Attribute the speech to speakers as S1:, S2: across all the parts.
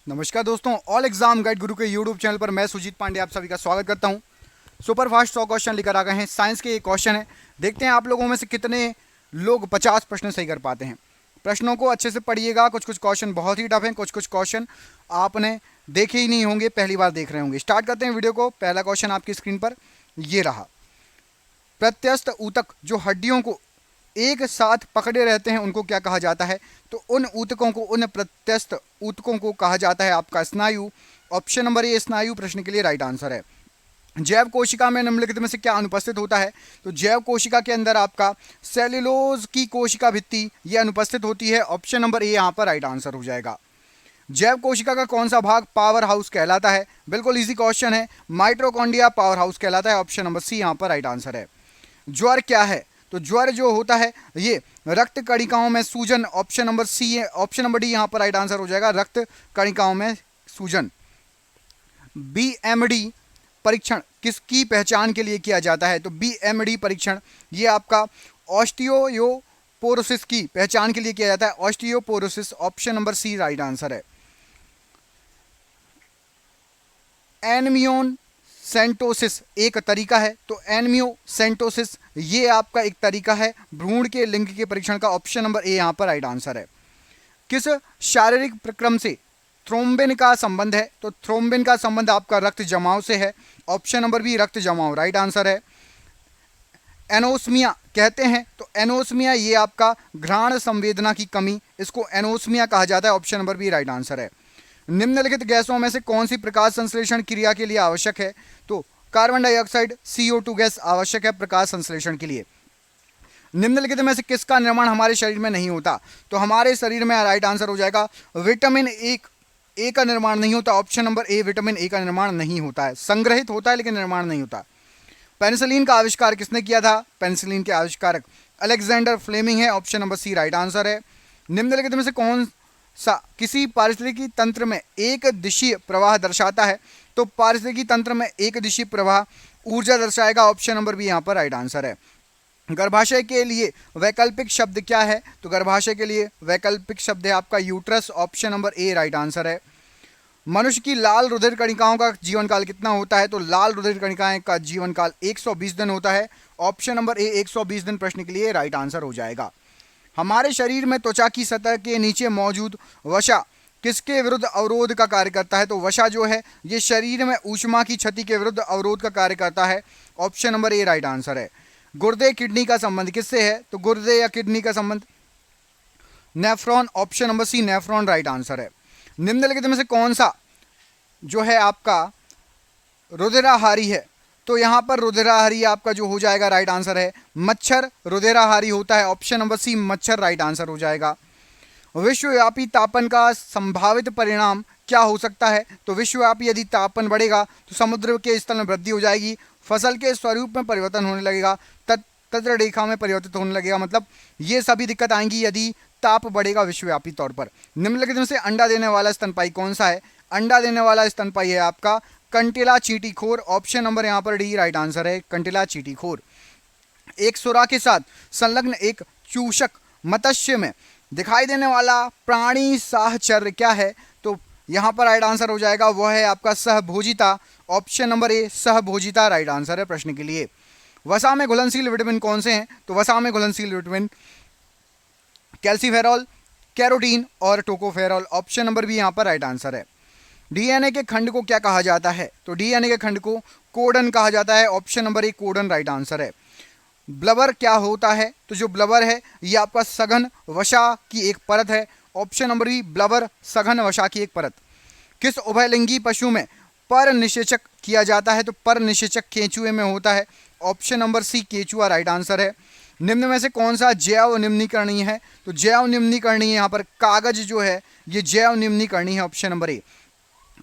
S1: नमस्कार दोस्तों, all exam guide गुरु के यूट्यूब चैनल पर मैं सुजीत पांडे आप सभी का स्वागत करता हूं। सुपर फास्ट 100 क्वेश्चन लेकर आ गए हैं। साइंस के ये क्वेश्चन है, देखते हैं आप लोगों में से कितने लोग 50 प्रश्न सही कर पाते हैं। प्रश्नों को अच्छे से पढ़िएगा, कुछ कुछ क्वेश्चन बहुत ही टफ हैं, कुछ कुछ क्वेश्चन आपने देखे ही नहीं होंगे, पहली बार देख रहे होंगे। स्टार्ट करते हैं वीडियो को। पहला क्वेश्चन आपकी स्क्रीन पर ये रहा। प्रत्यस्थ ऊतक जो हड्डियों को एक साथ पकड़े रहते हैं उनको क्या कहा जाता है? तो उन ऊतकों को, उन प्रत्यस्थ ऊतकों को कहा जाता है आपका स्नायु। ऑप्शन नंबर ए स्नायु प्रश्न के लिए राइट आंसर है। जैव कोशिका में निम्नलिखित में से क्या अनुपस्थित होता है? तो जैव कोशिका के अंदर आपका सेल्यूलोज की कोशिका भित्ति यह अनुपस्थित होती है। ऑप्शन नंबर ए यहाँ पर राइट आंसर हो जाएगा। जैव कोशिका का कौन सा भाग पावर हाउस कहलाता है? बिल्कुल इजी क्वेश्चन है, माइट्रोकॉन्ड्रिया पावर हाउस कहलाता है। ऑप्शन नंबर सी यहाँ पर राइट आंसर है। ज्वर क्या है? तो ज्वर जो होता है ये रक्त कणिकाओं में सूजन। ऑप्शन नंबर सी है, ऑप्शन नंबर डी यहाँ पर राइट आंसर हो जाएगा, रक्त कणिकाओं में सूजन। बीएमडी परीक्षण किसकी पहचान के लिए किया जाता है? तो बीएमडी परीक्षण ये आपका ऑस्टियोपोरोसिस की पहचान के लिए किया जाता है। Osteoporosis option number C right answer है। एनमियोन सेंटोसिस एक तरीका है, तो एनमियोसेंटोसिस ये आपका एक तरीका है भ्रूण के लिंग के परीक्षण का। ऑप्शन नंबर ए यहाँ पर राइट आंसर है। किस शारीरिक प्रक्रम से थ्रोम्बिन का संबंध है? तो थ्रोम्बिन का संबंध आपका रक्त जमाव से है। ऑप्शन नंबर बी रक्त जमाव राइट आंसर है। एनोस्मिया कहते हैं, तो एनोस्मिया ये आपका घ्राण संवेदना की कमी, इसको एनोस्मिया कहा जाता है। Option number B right answer है। निम्नलिखित गैसों में से कौन सी प्रकाश संश्लेषण क्रिया के लिए आवश्यक है? तो कार्बन डाइऑक्साइड CO2 गैस आवश्यक है प्रकाश संश्लेषण के लिए। निम्नलिखित में से किसका निर्माण हमारे शरीर में नहीं होता? तो हमारे शरीर में राइट आंसर हो जाएगा विटामिन ए का निर्माण नहीं होता। Option number A vitamin A का निर्माण नहीं होता है, संग्रहित होता है लेकिन निर्माण नहीं होता। पेनिसिलिन का आविष्कार किसने किया था? पेनिसिलिन के आविष्कारक अलेक्जेंडर फ्लेमिंग है। Option number C right answer है। निम्नलिखित में से कौन सा किसी पारिस्थितिकी तंत्र में एक दिशीय प्रवाह दर्शाता है? तो पारिस्थितिकी तंत्र में एक दिशीय प्रवाह ऊर्जा दर्शाएगा। ऑप्शन नंबर बी यहाँ पर राइट आंसर है। गर्भाशय के लिए वैकल्पिक शब्द क्या है? तो गर्भाशय के लिए वैकल्पिक शब्द है आपका uterus. Option number A right answer है। मनुष्य की लाल रुधिर कणिकाओं का जीवन काल कितना होता है? तो लाल रुधिर कणिकाएं का जीवन काल 120 दिन होता है। ऑप्शन नंबर ए 120 दिन प्रश्न के लिए राइट आंसर हो जाएगा। हमारे शरीर में त्वचा की सतह के नीचे मौजूद वसा किसके विरुद्ध अवरोध का कार्य करता है? तो वसा जो है ये शरीर में ऊष्मा की क्षति के विरुद्ध अवरोध का कार्य करता है। Option number A right answer है। गुर्दे किडनी का संबंध किससे है? तो गुर्दे या किडनी का संबंध nephron. Option number C nephron right answer है। निम्नलिखित में से कौन सा जो है आपका रुधिराहारी है? तो यहाँ पर रुधिराहारी आपका जो हो जाएगा राइट आंसर है मच्छर रुधिराहारी होता है। ऑप्शन नंबर सी मच्छर राइट आंसर हो जाएगा। विश्वव्यापी तापन का संभावित परिणाम क्या हो सकता है? तो विश्वव्यापी यदि तापन बढ़ेगा तो समुद्र के स्तर में वृद्धि हो जाएगी, फसल के स्वरूप में परिवर्तन होने लगेगा, तंत्र रेखा में परिवर्तित होने लगेगा, मतलब ये सभी दिक्कत आएंगी यदि ताप बढ़ेगा विश्वव्यापी तौर पर। निम्नलिखित में से अंडा देने वाला स्तनपायी कौन सा है? अंडा देने वाला स्तनपायी है आपका कंटिला चींटीखोर। ऑप्शन नंबर यहाँ पर डी राइट आंसर है, कंटिला चींटीखोर। एक सुरा के साथ संलग्न एक चूषक मत्स्य में दिखाई देने वाला प्राणी साहचर्य क्या है? तो यहाँ पर राइट आंसर हो जाएगा वह है आपका सहभोजिता। ऑप्शन नंबर ए सहभोजिता राइट आंसर है प्रश्न के लिए। वसा में घुलनशील विटामिन कौन से हैं? तो वसा में घुलनशील विटामिन कैल्सीफेरॉल, कैरोटीन और टोकोफेरॉल। ऑप्शन नंबर बी यहाँ पर राइट आंसर है। डीएनए के खंड को क्या कहा जाता है? तो डीएनए के खंड को कोडन कहा जाता है। ऑप्शन नंबर ए कोडन राइट आंसर है। ब्लबर क्या होता है? तो जो ब्लबर है ये आपका सघन वसा की एक परत है। ऑप्शन नंबर बी ब्लबर सघन वसा की एक परत। किस उभयलिंगी पशु में पर निषेचक किया जाता है? तो पर निषेचक केंचुए में होता है। ऑप्शन नंबर सी केंचुआ राइट आंसर है। निम्न में से कौन सा जैव निम्नीकरणीय है? तो जैव निम्नीकरणीय यहाँ पर कागज जो है ये जैव निम्नीकरणीय है। ऑप्शन नंबर ए।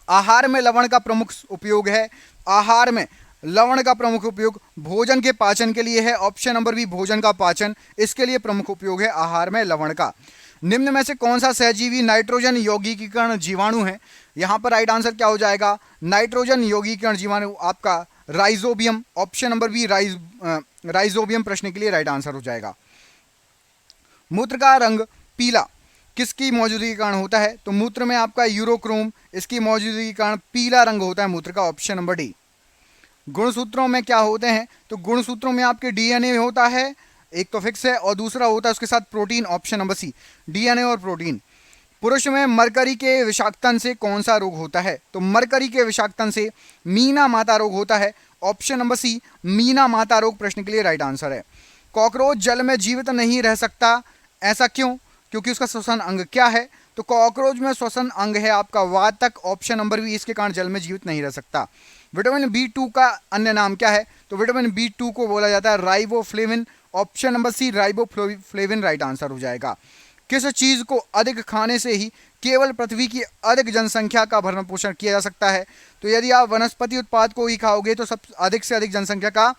S1: आहार में लवण का प्रमुख उपयोग है? आहार में लवण का प्रमुख उपयोग भोजन के पाचन के लिए है। ऑप्शन नंबर बी भोजन का पाचन इसके लिए प्रमुख उपयोग है आहार में लवण का। निम्न में से कौन सा सहजीवी नाइट्रोजन यौगिकीकरण जीवाणु है? यहाँ पर राइट आंसर क्या हो जाएगा? नाइट्रोजन यौगिकीकरण जीवाणु आपका rhizobium. Option number B rhizobium प्रश्न के लिए राइट आंसर हो जाएगा। मूत्र का रंग पीला किसकी मौजूदगी के कारण होता है? तो मूत्र में आपका यूरोक्रोम, इसकी मौजूदगी के कारण पीला रंग होता है मूत्र का, ऑप्शन नंबर डी। गुणसूत्रों में क्या होते हैं? तो गुणसूत्रों में आपके डीएनए होता है, एक तो फिक्स है, और दूसरा होता है उसके साथ protein, option number C, DNA और प्रोटीन। पुरुष में मरकरी के विषाक्तन से कौन सा रोग होता है? तो मरकरी के विषाक्तन से मीना माता रोग होता है, ऑप्शन नंबर सी, मीना माता रोग प्रश्न के लिए राइट आंसर है। कॉकरोच जल में जीवित नहीं रह सकता, ऐसा क्यों? क्योंकि उसका श्वसन अंग क्या है? तो कॉकरोच में श्वसन अंग है आपका वातक, ऑप्शन नंबर बी, इसके कारण जल में जीवित नहीं रह सकता। विटामिन बी 2 का अन्य नाम क्या है? तो विटामिन बी 2 को बोला जाता है riboflavin, option number C, riboflavin right answer हो जाएगा। किस चीज को अधिक खाने से ही केवल पृथ्वी की अधिक जनसंख्या का भरण पोषण किया जा सकता है? तो यदि आप वनस्पति उत्पाद को ही खाओगे तो सब अधिक से अधिक जनसंख्या का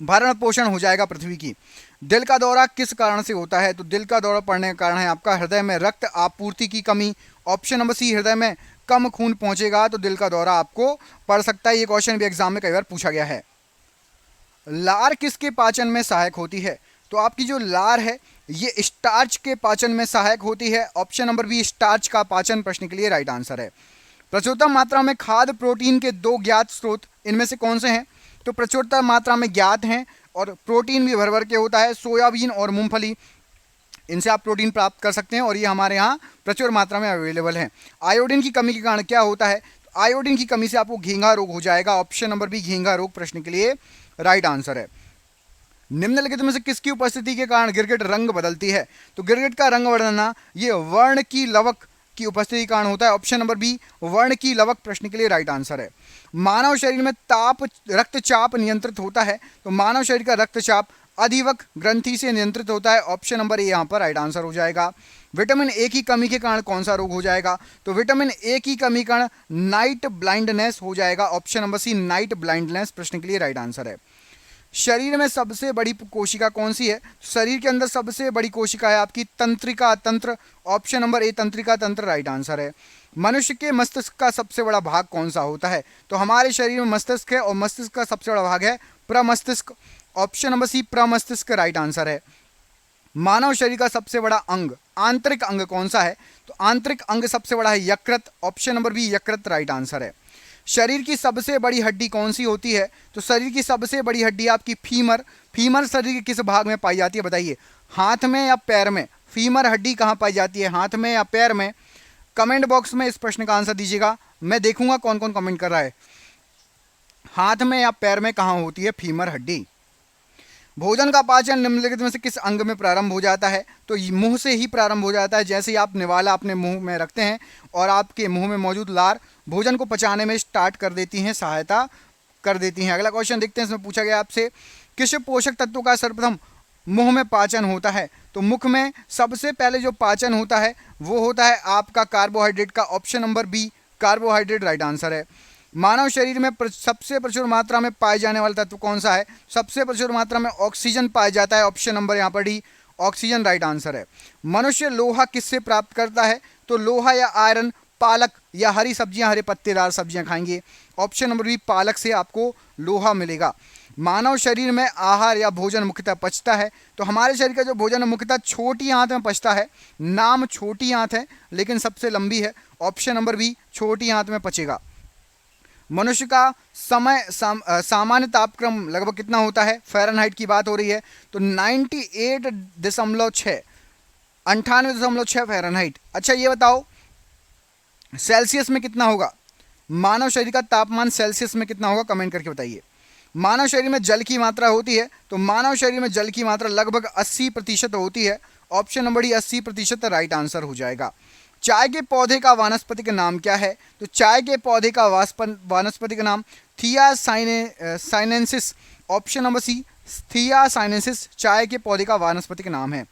S1: भरण पोषण हो जाएगा पृथ्वी की। दिल का दौरा किस कारण से होता है? तो दिल का दौरा पड़ने का कारण है आपका हृदय में रक्त आपूर्ति की कमी, ऑप्शन नंबर सी, हृदय में कम खून पहुंचेगा तो दिल का दौरा आपको पड़ सकता है। ये क्वेश्चन भी एग्जाम में कई बार पूछा गया है। लार किसके पाचन में सहायक होती है? तो आपकी जो लार है ये स्टार्च के पाचन में सहायक होती है, ऑप्शन नंबर बी, स्टार्च का पाचन प्रश्न के लिए राइट आंसर है। प्रचुरतम मात्रा में खाद्य प्रोटीन के 2 ज्ञात स्रोत इनमें से कौन से हैं? तो प्रचुरतम मात्रा में ज्ञात हैं और प्रोटीन भी भर भर के होता है, सोयाबीन और मूंगफली, इनसे आप प्रोटीन प्राप्त कर सकते हैं और ये हमारे यहाँ प्रचुर मात्रा में अवेलेबल है। आयोडीन की कमी के कारण क्या होता है? तो आयोडीन की कमी से आपको घेंघा रोग हो जाएगा, ऑप्शन नंबर बी, घेंघा रोग प्रश्न के लिए राइट आंसर है। निम्नलिखित में से किसकी उपस्थिति के कारण गिरगिट रंग बदलती है? तो गिरगिट का रंग बदलना ये वर्ण की लवक की उपस्थिति के कारण होता है, ऑप्शन नंबर बी, वर्ण की लवक प्रश्न के लिए राइट आंसर है। मानव शरीर में रक्तचाप नियंत्रित होता है, तो मानव शरीर का रक्तचाप अधिवक ग्रंथि से नियंत्रित होता है, ऑप्शन नंबर ए यहाँ पर राइट आंसर हो जाएगा। विटामिन ए की कमी के कारण कौन सा रोग हो जाएगा? तो विटामिन ए की कमी के कारण नाइट ब्लाइंडनेस हो जाएगा, option number C, night blindness प्रश्न के लिए राइट आंसर है। शरीर में सबसे बड़ी कोशिका कौन सी है? शरीर के अंदर सबसे बड़ी कोशिका है आपकी तंत्रिका तंत्र, ऑप्शन नंबर ए, तंत्रिका तंत्र राइट आंसर है। मनुष्य के मस्तिष्क का सबसे बड़ा भाग कौन सा होता है? तो हमारे शरीर में मस्तिष्क है और मस्तिष्क का सबसे बड़ा भाग है प्रमस्तिष्क, ऑप्शन नंबर सी, प्रमस्तिष्क राइट आंसर है। मानव शरीर का सबसे बड़ा अंग, आंतरिक अंग कौन सा है? तो आंतरिक अंग सबसे बड़ा है यकृत, ऑप्शन नंबर बी, यकृत राइट आंसर है। शरीर की सबसे बड़ी हड्डी कौन सी होती है? तो शरीर की सबसे बड़ी हड्डी आपकी फीमर। फीमर शरीर के किस भाग में पाई जाती है बताइए? हाथ में या पैर में? फीमर हड्डी कहाँ पाई जाती है, हाथ में या पैर में? कमेंट बॉक्स में इस प्रश्न का आंसर दीजिएगा, मैं देखूंगा कौन कौन कमेंट कर रहा है। हाथ में या पैर में कहाँ होती है फीमर हड्डी? भोजन का पाचन निम्नलिखित में से किस अंग में प्रारंभ हो जाता है? तो मुंह से ही प्रारंभ हो जाता है। जैसे ही आप निवाला अपने मुंह में रखते हैं और आपके मुंह में मौजूद लार भोजन को पचाने में स्टार्ट कर देती हैं, सहायता कर देती हैं। अगला क्वेश्चन देखते हैं, इसमें पूछा गया आपसे किस पोषक तत्वों का सर्वप्रथम मुंह में पाचन होता है? तो मुख में सबसे पहले जो पाचन होता है वो होता है आपका कार्बोहाइड्रेट का, option number B, carbohydrate right answer है। मानव शरीर में सबसे प्रचुर मात्रा में पाए जाने वाला तत्व कौन सा है? सबसे प्रचुर मात्रा में ऑक्सीजन पाया जाता है, ऑप्शन नंबर यहाँ पर डी, ऑक्सीजन राइट आंसर है। मनुष्य लोहा किससे प्राप्त करता है? तो लोहा या आयरन पालक या हरी सब्जियां, हरे पत्तेदार सब्जियां खाएंगे, ऑप्शन नंबर बी, पालक से आपको लोहा मिलेगा। मानव शरीर में आहार या भोजन मुख्यतः पचता है, तो हमारे शरीर का जो भोजन है मुख्यतः छोटी आंत में पचता है। नाम छोटी आंत है लेकिन सबसे लंबी है, ऑप्शन नंबर बी, छोटी आंत में पचेगा। मनुष्य का सामान्य तापक्रम लगभग कितना होता है? फ़ारेनहाइट की बात हो रही है तो 98.6 98.6 फ़ारेनहाइट। अच्छा ये बताओ सेल्सियस में कितना होगा? मानव शरीर का तापमान सेल्सियस में कितना होगा, कमेंट करके बताइए। मानव शरीर में जल की मात्रा होती है, तो मानव शरीर में जल की मात्रा लगभग 80% होती है, option number D, 80% right answer हो जाएगा। चाय के पौधे का वानस्पतिक नाम क्या है? तो चाय के पौधे का वानस्पतिक नाम थिया साइनेंसिस, ऑप्शन नंबर सी, थिया साइनेंसिस चाय के पौधे का वानस्पतिक नाम है।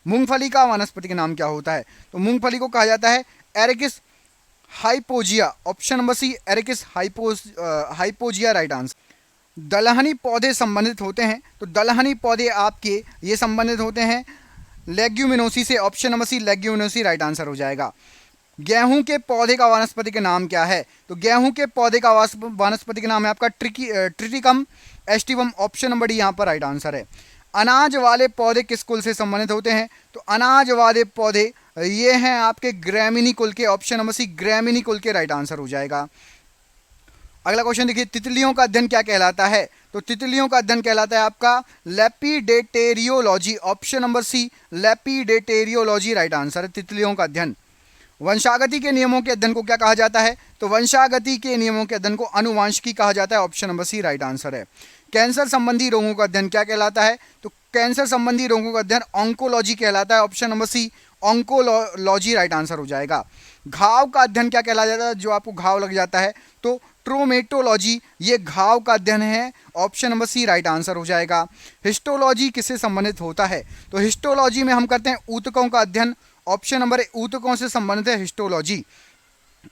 S1: मूंगफली का वानस्पतिक नाम क्या होता है? तो मूंगफली को कहा जाता है arachis hypogaea, option number C, arachis hypogaea right answer. दलहनी पौधे संबंधित होते हैं, तो दलहनी पौधे आपके ये संबंधित होते हैं लेग्यूमिनोसी से, option number C, leguminosae right answer हो जाएगा। गेहूं के पौधे का वानस्पतिक नाम क्या है? तो गेहूं के पौधे का वानस्पतिक नाम है आपका Triticum aestivum, option number D यहाँ पर राइट आंसर है। अनाज वाले पौधे किस कुल से संबंधित होते हैं? तो अनाज वाले पौधे ये हैं आपके ग्रैमिनी कुल के, ऑप्शन नंबर सी ग्रैमिनी कुल के राइट आंसर हो जाएगा। अगला क्वेश्चन देखिए, तितलियों का अध्ययन क्या कहलाता है? तो तितलियों का अध्ययन कहलाता है आपका lepidopterology, option number C lepidopterology right answer है, तितलियों का अध्ययन। वंशागति के नियमों के अध्ययन को क्या कहा जाता है? तो वंशागति के नियमों के अध्ययन को अनुवांशिकी कहा जाता है, option number C right answer है। कैंसर संबंधी रोगों का अध्ययन क्या कहलाता है? तो कैंसर संबंधी रोगों का अध्ययन ऑन्कोलॉजी कहलाता है, option number C oncology right answer हो जाएगा। घाव का अध्ययन क्या कहलाता है? जो आपको घाव लग जाता है, तो ट्रोमेटोलॉजी, ये घाव का अध्ययन है, option number C right answer हो जाएगा। हिस्टोलॉजी किससे संबंधित होता है? तो हिस्टोलॉजी में हम करते हैं ऊतकों का अध्ययन, ऑप्शन नंबर ए ऊतकों से संबंधित है हिस्टोलॉजी।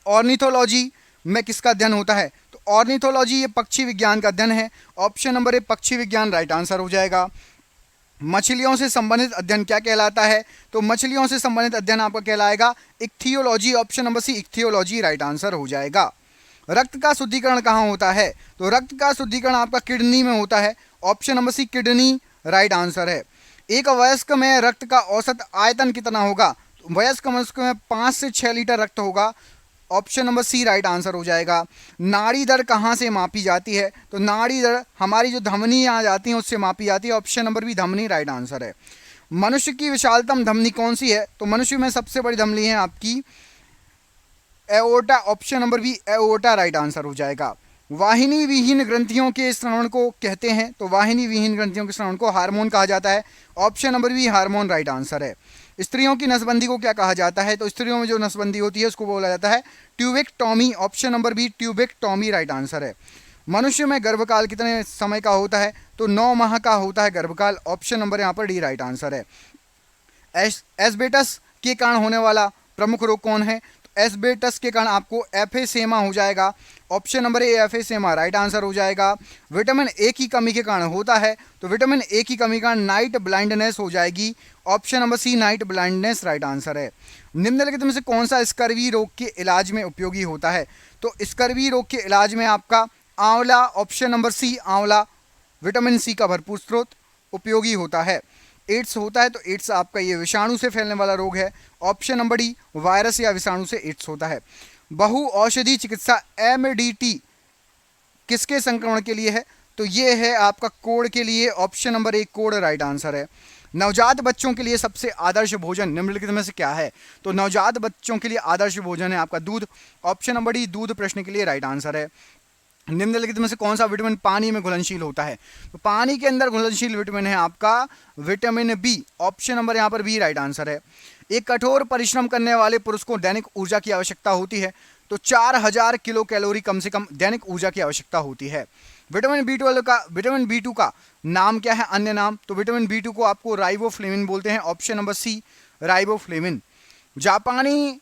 S1: ऑर्निथोलॉजी में किसका अध्ययन होता है? तो ऑर्निथोलॉजी ये पक्षी विज्ञान का अध्ययन है, ऑप्शन नंबर ए पक्षी विज्ञान राइट आंसर हो जाएगा। मछलियों से संबंधित अध्ययन क्या कहलाता है? तो मछलियों से संबंधित अध्ययन आपका कहलाएगा ichthyology, option number C ichthyology right answer हो जाएगा। रक्त का शुद्धिकरण कहाँ होता है? तो रक्त का शुद्धिकरण आपका किडनी में होता है, option number C kidney right answer है। एक वयस्क में रक्त का औसत आयतन कितना होगा? तो वयस्क मनुष्य में 5 से 6 लीटर रक्त होगा, option number C right answer हो जाएगा। नाड़ी दर कहाँ से मापी जाती है? तो नाड़ी दर हमारी जो धमनी आ जाती हैं उससे मापी जाती है, ऑप्शन नंबर बी धमनी राइट आंसर है। मनुष्य की विशालतम धमनी कौन सी है? तो मनुष्य में सबसे बड़ी धमनी है आपकी aorta, option number B aorta right answer हो जाएगा। वाहिनी विहीन ग्रंथियों के स्रावण को कहते हैं? तो वाहिनी विहीन ग्रंथियों के स्रावण को हार्मोन कहा जाता है, option number B hormone right answer है। स्त्रियों की नसबंदी को क्या कहा जाता है? तो स्त्रियों में जो नसबंदी होती है उसको बोला जाता है tubectomy, option number B tubectomy right answer है। मनुष्य में गर्भकाल कितने समय का होता है? तो 9 माह का होता है गर्भकाल, ऑप्शन नंबर यहाँ पर डी राइट आंसर है। एस्बेस्टस के कारण होने वाला प्रमुख रोग कौन है? एस्बेस्टस के कारण आपको एफेसेमा हो जाएगा, option number A emphysema right answer हो जाएगा। विटामिन ए की कमी के कारण होता है? तो विटामिन ए की कमी के कारण नाइट ब्लाइंडनेस हो जाएगी, option number C night blindness right answer है। निम्नलिखित में से कौन सा स्कर्वी रोग के इलाज में उपयोगी होता है? तो स्कर्वी रोग के इलाज में आपका आंवला, ऑप्शन नंबर सी आंवला विटामिन सी का भरपूर स्रोत उपयोगी होता है। एड्स होता है? तो एड्स आपका ये विषाणु से फैलने वाला रोग है, ऑप्शन नंबर डी वायरस या विषाणु से एड्स होता है। बहु औषधि चिकित्सा एमडीटी किसके संक्रमण के लिए है? तो ये है आपका कोढ़ के लिए, ऑप्शन नंबर ए कोढ़ राइट आंसर है। नवजात बच्चों के लिए सबसे आदर्श भोजन निम्नलिखित में से क्या है? तो नवजात बच्चों के लिए आदर्श भोजन है आपका दूध, ऑप्शन नंबर डी दूध प्रश्न के लिए राइट आंसर है। निम्नलिखित में से कौन सा विटामिन पानी में घुलनशील होता है? तो पानी के अंदर घुलनशील विटामिन है आपका विटामिन बी, ऑप्शन नंबर यहाँ पर बी राइट आंसर है। एक कठोर परिश्रम करने वाले पुरुष को दैनिक ऊर्जा की आवश्यकता होती है? तो 4000 किलो कैलोरी कम से कम दैनिक ऊर्जा की आवश्यकता होती है। विटामिन बी टू का नाम क्या है, अन्य नाम? तो विटामिन बी टू को आपको राइबोफ्लेविन बोलते हैं, ऑप्शन नंबर सी राइबोफ्लेविन। जापानी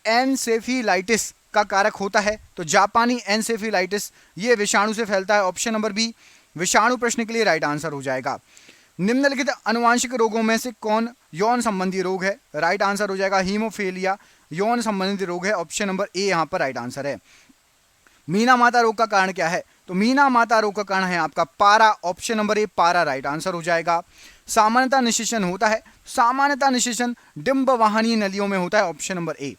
S1: एनसेफेलाइटिस का कारक होता है? तो जापानी एनसेफेलाइटिस ये विषाणु से फैलता है, ऑप्शन नंबर बी विषाणु प्रश्न के लिए राइट आंसर हो जाएगा। निम्नलिखित अनुवांशिक रोगों में से कौन यौन संबंधी रोग है? राइट आंसर हो जाएगा हीमोफीलिया यौन संबंधित रोग है, ऑप्शन नंबर ए यहाँ पर राइट आंसर है। मीना माता रोग का कारण क्या है? तो मीना माता रोग का कारण है आपका पारा, ऑप्शन नंबर ए पारा राइट आंसर हो जाएगा। सामान्यतः निषेचन होता है? सामान्यतः निषेचन डिंब वाहनीय नलियों में होता है, ऑप्शन नंबर ए।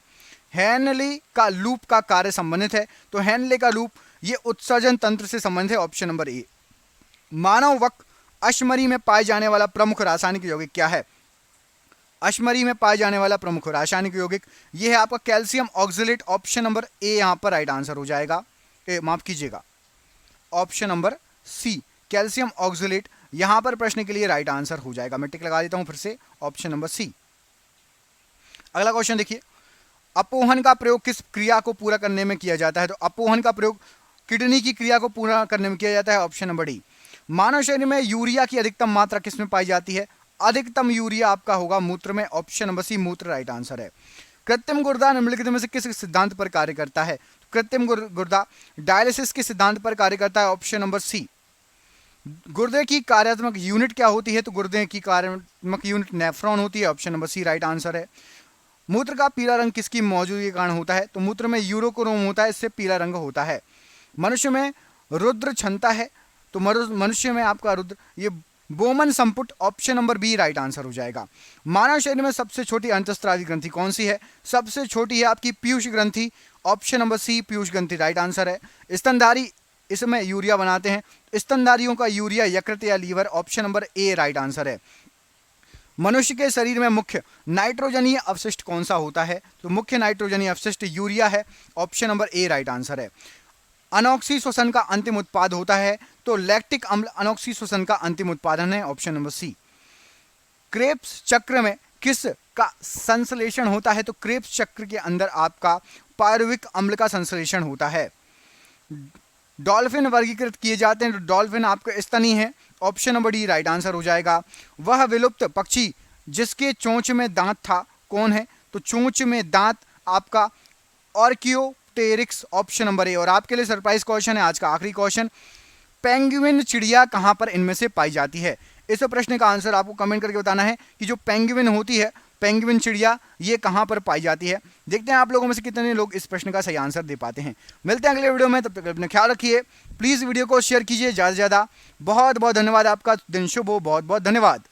S1: हेनले का लूप का कार्य संबंधित है? तो हेनले का लूप ये उत्सर्जन तंत्र से संबंधित है, ऑप्शन नंबर ए। मानव वक्र अश्मरी में पाए जाने वाला प्रमुख रासायनिक यौगिक क्या है? अश्मरी में पाए जाने वाला प्रमुख रासायनिक यौगिक ये है आपका calcium oxalate, option number A यहाँ पर राइट आंसर हो जाएगा। माफ कीजिएगा, option number C calcium oxalate यहाँ पर प्रश्न के लिए राइट आंसर हो जाएगा। मैं टिक लगा देता हूँ फिर से, ऑप्शन नंबर सी। अगला क्वेश्चन देखिए, अपोहन का प्रयोग किस क्रिया को पूरा करने में किया जाता है? तो अपोहन का प्रयोग किडनी की क्रिया को पूरा करने में किया जाता है, ऑप्शन नंबर डी। मानव शरीर में यूरिया की अधिकतम मात्रा किसमें पाई जाती है? अधिकतम यूरिया आपका होगा मूत्र में, ऑप्शन नंबर सी मूत्र राइट आंसर है। कृत्रिम गुर्दा निम्नलिखित में से किस सिद्धांत पर कार्य करता है? कृत्रिम गुर्दा डायलिसिस के सिद्धांत पर कार्य करता है, ऑप्शन नंबर सी। गुर्दे की कार्यात्मक यूनिट क्या होती है? तो गुर्दे की कार्यात्मक यूनिट नेफ्रॉन होती है, option number C right answer है। मूत्र का पीला रंग किसकी मौजूदगी के कारण होता है? तो मूत्र में यूरोक्रोम होता है, इससे पीला रंग होता है। मनुष्य में रुद्र क्षमता है? तो मनुष्य में आपका रुद्र ये बोमन संपुट, option number B right answer हो जाएगा। मानव शरीर में सबसे छोटी अंतस्त्रावी ग्रंथि कौन सी है? सबसे छोटी है आपकी पीयूष ग्रंथि, ऑप्शन नंबर सी पीयूष ग्रंथि राइट आंसर है। स्तनधारी इसमें यूरिया बनाते हैं, स्तनधारियों का यूरिया यकृत या liver, option number A right answer है। मनुष्य के शरीर में मुख्य नाइट्रोजनीय अवशिष्ट कौन सा होता है? तो मुख्य नाइट्रोजनीय अवशिष्ट यूरिया है, option number A right answer है। अनोक्सी श्वसन का अंतिम उत्पाद होता है, तो लैक्टिक अम्ल अनोक्सी श्वसन का अंतिम उत्पादन है, ऑप्शन नंबर सी। क्रेब्स चक्र में किस का संश्लेषण होता है? तो क्रेब्स चक्र के अंदर आपका पायरुविक अम्ल का संश्लेषण होता है। डॉल्फिन वर्गीकृत किए जाते हैं, तो डॉल्फिन आपका स्तनी है, option number D right answer हो जाएगा। वह विलुप्त पक्षी जिसके चोंच में दांत था कौन है? तो चोंच में दांत आपका ऑर्कियोप्टेरिक्स, ऑप्शन नंबर ए। और आपके लिए सरप्राइज क्वेश्चन है, आज का आखिरी क्वेश्चन, पेंगुइन चिड़िया कहां पर इनमें से पाई जाती है? इस प्रश्न का आंसर आपको कमेंट करके बताना है कि जो पेंगुइन होती है, पेंगुइन चिड़िया, ये कहां पर पाई जाती है। देखते हैं आप लोगों में से कितने लोग इस प्रश्न का सही आंसर दे पाते हैं। मिलते हैं अगले वीडियो में, तब तक अपना ख्याल रखिए। प्लीज़ वीडियो को शेयर कीजिए ज़्यादा से ज़्यादा। बहुत बहुत धन्यवाद, आपका दिन शुभ हो, बहुत बहुत धन्यवाद।